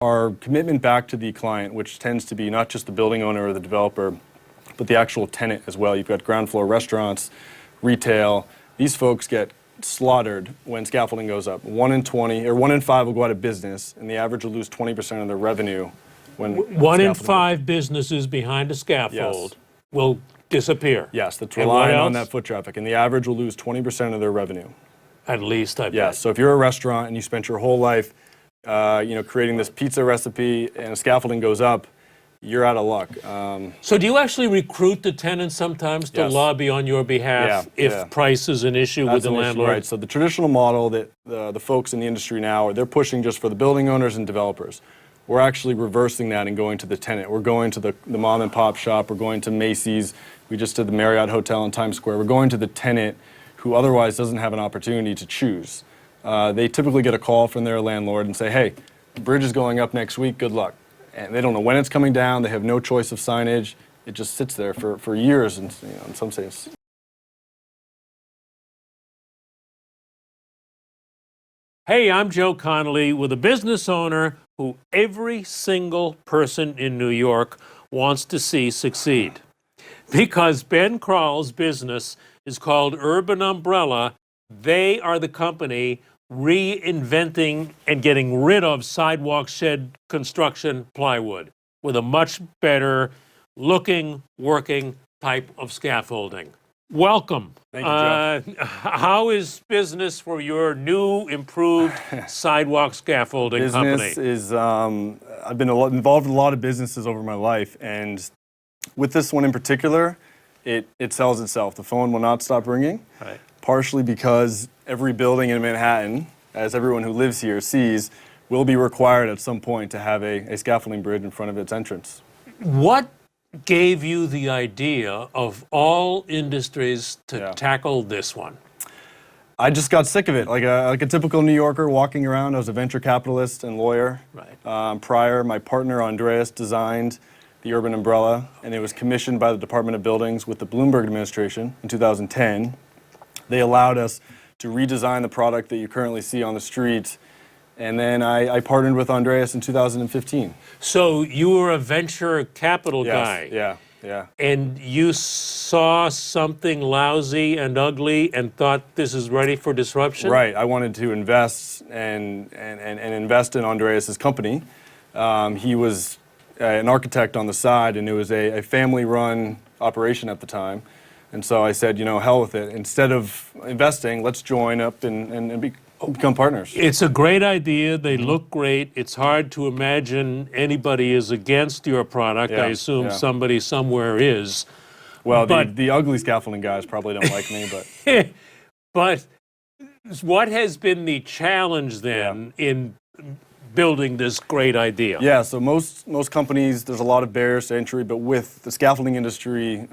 our commitment back to the client, which tends to be not just the building owner or the developer, but the actual tenant as well. You've got ground floor restaurants, retail. These folks get slaughtered when scaffolding goes up. 1 in 20 or 1 in 5 will go out of business, and the average will lose 20% of their revenue when 1 in 5 businesses behind a scaffold will disappear. Yes, that's relying on that foot traffic, and the average will lose 20% of their revenue. At least, I bet. Yes. So if you're a restaurant and you spent your whole life, creating this pizza recipe, and scaffolding goes up, you're out of luck. So do you actually recruit the tenants sometimes to lobby on your behalf if price is an issue with the landlord? Right. So the traditional model that the folks in the industry now, they're pushing just for the building owners and developers. We're actually reversing that and going to the tenant. We're going to the mom and pop shop. We're going to Macy's. We just did the Marriott Hotel in Times Square. We're going to the tenant who otherwise doesn't have an opportunity to choose. They typically get a call from their landlord and say, hey, the bridge is going up next week, good luck. And they don't know when it's coming down. They have no choice of signage. It just sits there for years in some cases. Hey, I'm Joe Connolly with a business owner who every single person in New York wants to see succeed. Because Ben Krall's business is called Urban Umbrella, they are the company reinventing and getting rid of sidewalk shed construction plywood with a much better looking, working type of scaffolding. Welcome. Thank you, Joe. How is business for your new, improved sidewalk scaffolding company? Business is, I've been involved in a lot of businesses over my life, and with this one in particular, it sells itself. The phone will not stop ringing, partially because every building in Manhattan, as everyone who lives here sees, will be required at some point to have a scaffolding bridge in front of its entrance. What gave you the idea of all industries to tackle this one? I just got sick of it. Like a typical New Yorker walking around. I was a venture capitalist and lawyer. Prior, my partner Andreas designed the Urban Umbrella, and it was commissioned by the Department of Buildings with the Bloomberg administration in 2010. They allowed us to redesign the product that you currently see on the street. And then I partnered with Andreas in 2015. So you were a venture capital guy. Yeah. And you saw something lousy and ugly and thought this is ready for disruption? Right. I wanted to invest and invest in Andreas's company. He was an architect on the side, and it was a family-run operation at the time. And so I said, hell with it. Instead of investing, let's join up and become partners. It's a great idea. They look great. It's hard to imagine anybody is against your product. I assume somebody somewhere is. Well, the ugly scaffolding guys probably don't like me, but... But what has been the challenge then in building this great idea? Yeah, so most companies, there's a lot of barriers to entry, but with the scaffolding industry,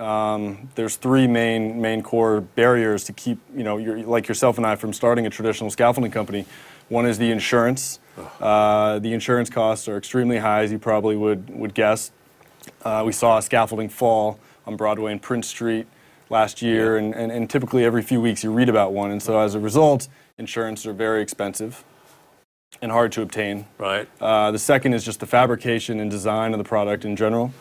there's 3 main core barriers to keep, like yourself and I, from starting a traditional scaffolding company. One is the insurance. The insurance costs are extremely high, as you probably would guess. We saw a scaffolding fall on Broadway and Prince Street last year, and typically every few weeks you read about one, and so as a result, insurance are very expensive and hard to obtain. Right. The second is just the fabrication and design of the product in general.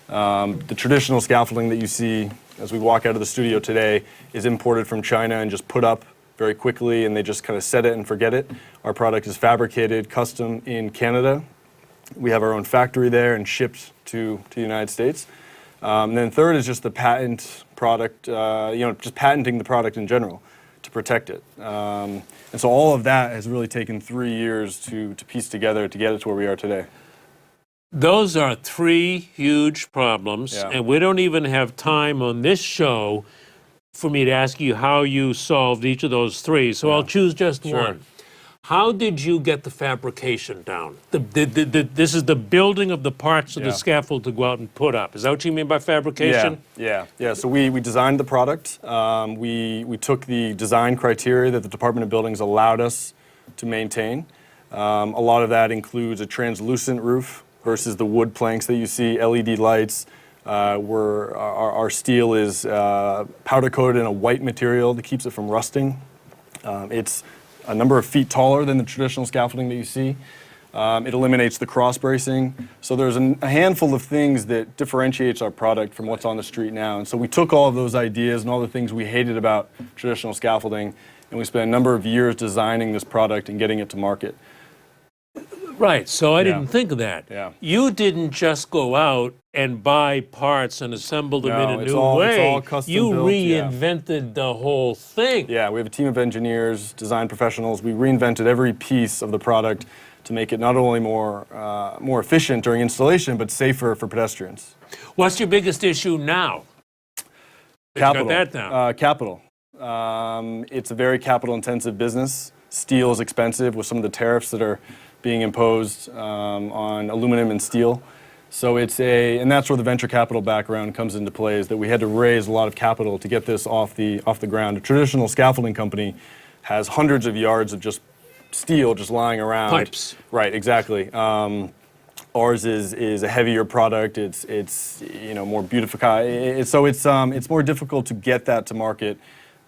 The traditional scaffolding that you see as we walk out of the studio today is imported from China and just put up very quickly, and they just kind of set it and forget it. Our product is fabricated, custom in Canada. We have our own factory there and shipped to the United States. And then third is just the patent product, just patenting the product in general to protect it. And so all of that has really taken 3 years to piece together to get it to where we are today. Those are 3 huge problems, and we don't even have time on this show for me to ask you how you solved each of those 3, so I'll choose just one. How did you get the fabrication down? This is the building of the parts of the scaffold to go out and put up. Is that what you mean by fabrication? Yeah. So we designed the product. We took the design criteria that the Department of Buildings allowed us to maintain. A lot of that includes a translucent roof versus the wood planks that you see, LED lights. Our steel is powder coated in a white material that keeps it from rusting. It's a number of feet taller than the traditional scaffolding that you see. It eliminates the cross bracing. So there's a handful of things that differentiates our product from what's on the street now. And so we took all of those ideas and all the things we hated about traditional scaffolding, and we spent a number of years designing this product and getting it to market. Right, so I didn't think of that. Yeah. You didn't just go out and buy parts and assemble them in a it's new all way. custom You built, yeah. reinvented the whole thing. Yeah, we have a team of engineers, design professionals. We reinvented every piece of the product to make it not only more efficient during installation, but safer for pedestrians. What's your biggest issue now? Capital. You got that down. Capital. It's a very capital-intensive business. Steel is expensive with some of the tariffs that are being imposed on aluminum and steel. So and that's where the venture capital background comes into play, is that we had to raise a lot of capital to get this off the ground. A traditional scaffolding company has hundreds of yards of just steel just lying around. Pipes. Right, exactly. Ours is a heavier product. It's more beautified. So it's more difficult to get that to market,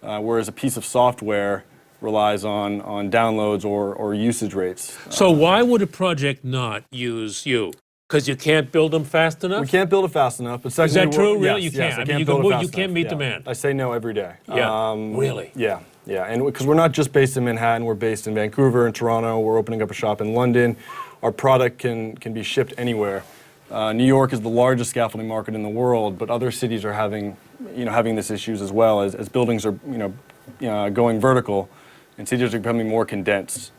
whereas a piece of software relies on downloads or usage rates. So why would a project not use you? Because you can't build them fast enough? We can't build it fast enough. But Is that true? Really? Yes, You can't. Yes, I I can't mean, build it fast you can't enough. meet Yeah. demand. I say no every day. Yeah. Really? Yeah, yeah. And because we're not just based in Manhattan, we're based in Vancouver and Toronto. We're opening up a shop in London. Our product can be shipped anywhere. New York is the largest scaffolding market in the world, but other cities are having this issues as well as buildings are going vertical, and cities are becoming more condensed.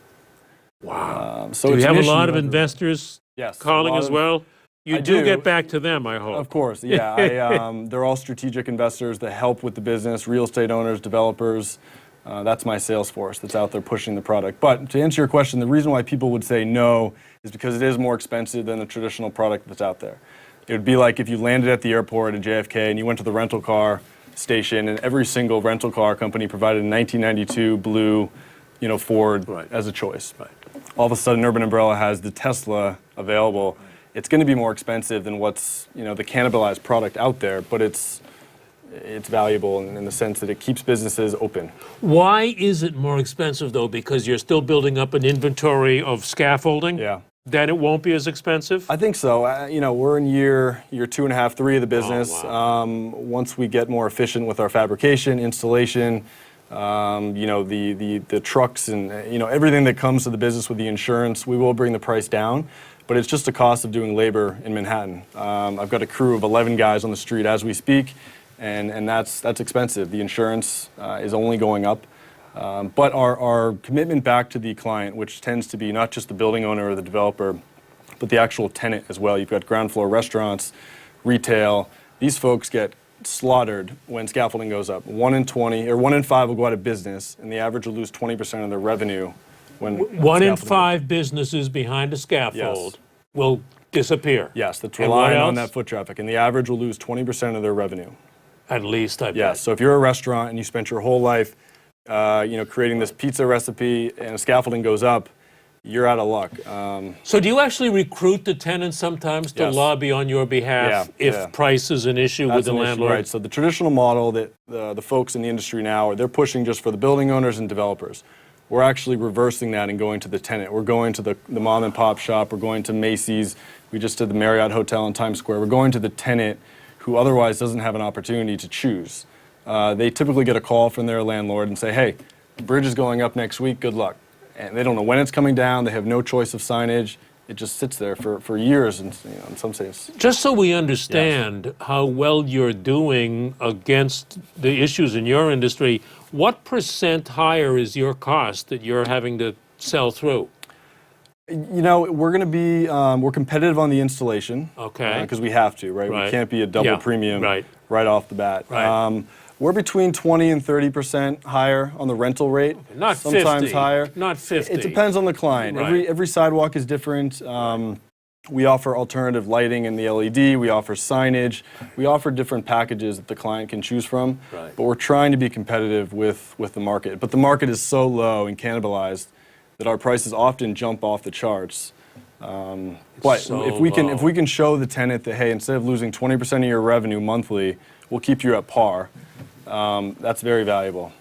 Wow. So Do it's you an have a issue lot of everywhere. investors Yes, calling a lot as of- well? You I do do. get back to them, I hope. Of course, yeah. They're all strategic investors that help with the business, real estate owners, developers. That's my sales force that's out there pushing the product. But to answer your question, the reason why people would say no is because it is more expensive than the traditional product that's out there. It would be like if you landed at the airport at JFK and you went to the rental car station, and every single rental car company provided a 1992 blue, Ford as a choice. Right. All of a sudden, Urban Umbrella has the Tesla available. It's going to be more expensive than what's the cannibalized product out there, but it's valuable in the sense that it keeps businesses open. Why is it more expensive, though? Because you're still building up an inventory of scaffolding? Yeah. That it won't be as expensive? I think so. We're in year 2.5, 3 of the business. Oh, wow. Once we get more efficient with our fabrication, installation, the trucks and everything that comes to the business with the insurance, we will bring the price down. But it's just the cost of doing labor in Manhattan. I've got a crew of 11 guys on the street as we speak, and that's expensive. The insurance is only going up. But our commitment back to the client, which tends to be not just the building owner or the developer, but the actual tenant as well. You've got ground floor restaurants, retail. These folks get slaughtered when scaffolding goes up. 1 in 20 or 1 in 5 will go out of business, and the average will lose 20% of their revenue. When 1 in scaffolding- 5 businesses behind a scaffold will disappear. Yes, that's And what relying on else? that foot traffic, and the average will lose 20% of their revenue. At least, I bet. Yes, so if you're a restaurant and you spent your whole life, creating this pizza recipe and scaffolding goes up, you're out of luck. So do you actually recruit the tenants sometimes to Yes. lobby on your behalf if price is an issue with the an issue, landlord? right? So the traditional model that the folks in the industry now, they're pushing just for the building owners and developers. We're actually reversing that and going to the tenant. We're going to the mom and pop shop. We're going to Macy's. We just did the Marriott Hotel in Times Square. We're going to the tenant who otherwise doesn't have an opportunity to choose. They typically get a call from their landlord and say, hey, the bridge is going up next week, good luck. And they don't know when it's coming down. They have no choice of signage. It just sits there for years in some cases. Just so we understand how well you're doing against the issues in your industry, what % higher is your cost that you're having to sell through? We're going to be, we're competitive on the installation. Okay. Because we have to, right? Right. We can't be a double Yeah, premium right. off the bat. Right. We're between 20 and 30% higher on the rental rate. Not sometimes 50. higher. Not 50. It depends on the client. Right. Every sidewalk is different. We offer alternative lighting in the LED. We offer signage. We offer different packages that the client can choose from. Right. But we're trying to be competitive with the market. But the market is so low and cannibalized that our prices often jump off the charts. But so if we low. can show the tenant that, hey, instead of losing 20% of your revenue monthly, we'll keep you at par. That's very valuable.